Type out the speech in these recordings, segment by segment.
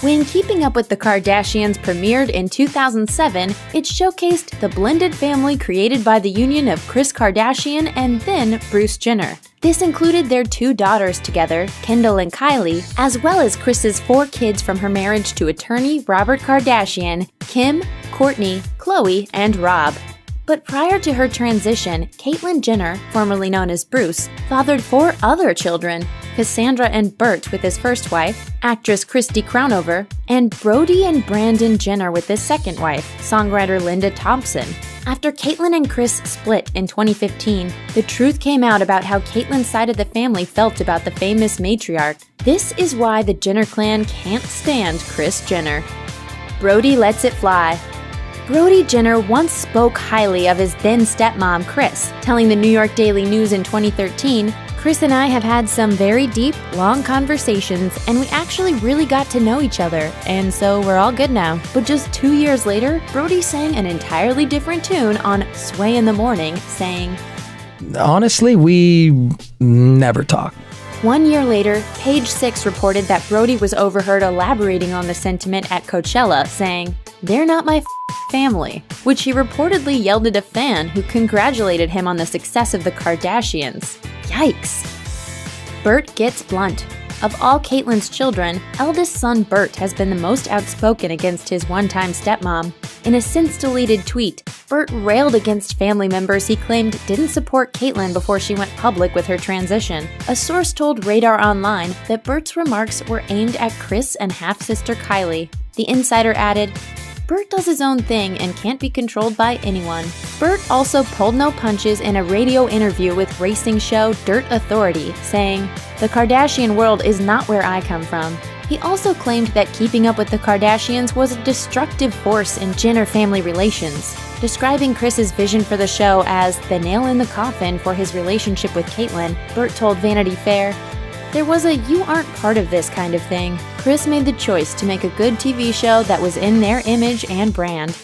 When Keeping Up with the Kardashians premiered in 2007, it showcased the blended family created by the union of Kris Kardashian and then Bruce Jenner. This included their 2 daughters together, Kendall and Kylie, as well as Kris's 4 kids from her marriage to attorney Robert Kardashian, Kim, Kourtney, Khloe, and Rob. But prior to her transition, Caitlyn Jenner, formerly known as Bruce, fathered 4 other children, Cassandra and Bert with his first wife, actress Christy Crownover, and Brody and Brandon Jenner with his second wife, songwriter Linda Thompson. After Caitlyn and Kris split in 2015, the truth came out about how Caitlyn's side of the family felt about the famous matriarch. This is why the Jenner clan can't stand Kris Jenner. Brody lets it fly. Brody Jenner once spoke highly of his then stepmom, Kris, telling the New York Daily News in 2013, "Kris and I have had some very deep, long conversations, and we actually really got to know each other, and so we're all good now." But just 2 years later, Brody sang an entirely different tune on Sway in the Morning, saying, "Honestly, we never talk." 1 year later, Page Six reported that Brody was overheard elaborating on the sentiment at Coachella, saying, "They're not my family," which he reportedly yelled at a fan who congratulated him on the success of the Kardashians. Yikes! Bert gets blunt. Of all Caitlyn's children, eldest son Bert has been the most outspoken against his one-time stepmom. In a since-deleted tweet, Bert railed against family members he claimed didn't support Caitlyn before she went public with her transition. A source told Radar Online that Bert's remarks were aimed at Kris and half-sister Kylie. The insider added, "Bert does his own thing and can't be controlled by anyone." Bert also pulled no punches in a radio interview with racing show Dirt Authority, saying, "The Kardashian world is not where I come from." He also claimed that Keeping Up with the Kardashians was a destructive force in Jenner family relations, describing Kris's vision for the show as the nail in the coffin for his relationship with Caitlyn. Bert told Vanity Fair, "There was a 'you aren't part of this' kind of thing. Kris made the choice to make a good TV show that was in their image and brand."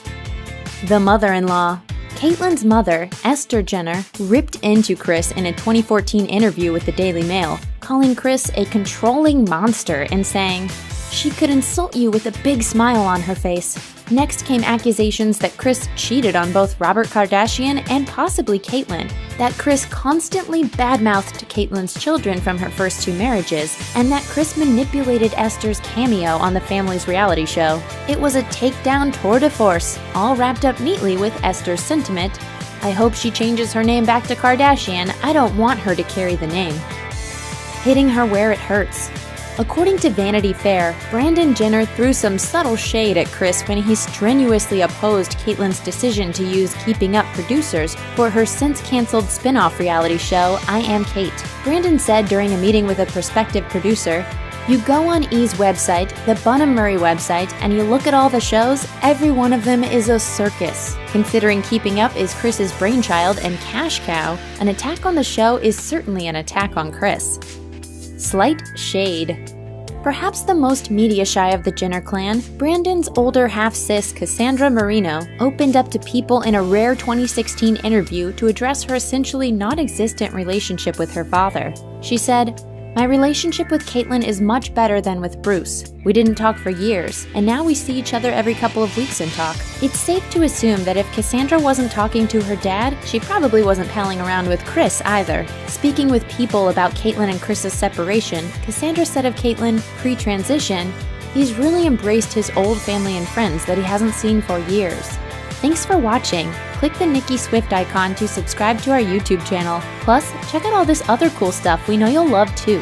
The mother-in-law. Caitlyn's mother, Esther Jenner, ripped into Kris in a 2014 interview with the Daily Mail, calling Kris a controlling monster and saying, "She could insult you with a big smile on her face." Next came accusations that Kris cheated on both Robert Kardashian and possibly Caitlyn, that Kris constantly badmouthed Caitlyn's children from her first 2 marriages, and that Kris manipulated Esther's cameo on the family's reality show. It was a takedown tour de force, all wrapped up neatly with Esther's sentiment, "I hope she changes her name back to Kardashian. I don't want her to carry the name." Hitting her where it hurts. According to Vanity Fair, Brandon Jenner threw some subtle shade at Kris when he strenuously opposed Caitlyn's decision to use Keeping Up producers for her since-canceled spin-off reality show, I Am Kate. Brandon said during a meeting with a prospective producer, "You go on E's website, the Bunham Murray website, and you look at all the shows, every one of them is a circus. Considering Keeping Up is Kris's brainchild and cash cow, an attack on the show is certainly an attack on Kris." Slight shade. Perhaps the most media-shy of the Jenner clan, Brandon's older half-sis Cassandra Marino opened up to people in a rare 2016 interview to address her essentially non-existent relationship with her father. She said, "My relationship with Caitlyn is much better than with Bruce. We didn't talk for years, and now we see each other every couple of weeks and talk." It's safe to assume that if Cassandra wasn't talking to her dad, she probably wasn't palling around with Kris either. Speaking with people about Caitlyn and Kris's separation, Cassandra said of Caitlyn, pre-transition, "He's really embraced his old family and friends that he hasn't seen for years." Thanks for watching. Click the Nicki Swift icon to subscribe to our YouTube channel. Plus, check out all this other cool stuff we know you'll love too.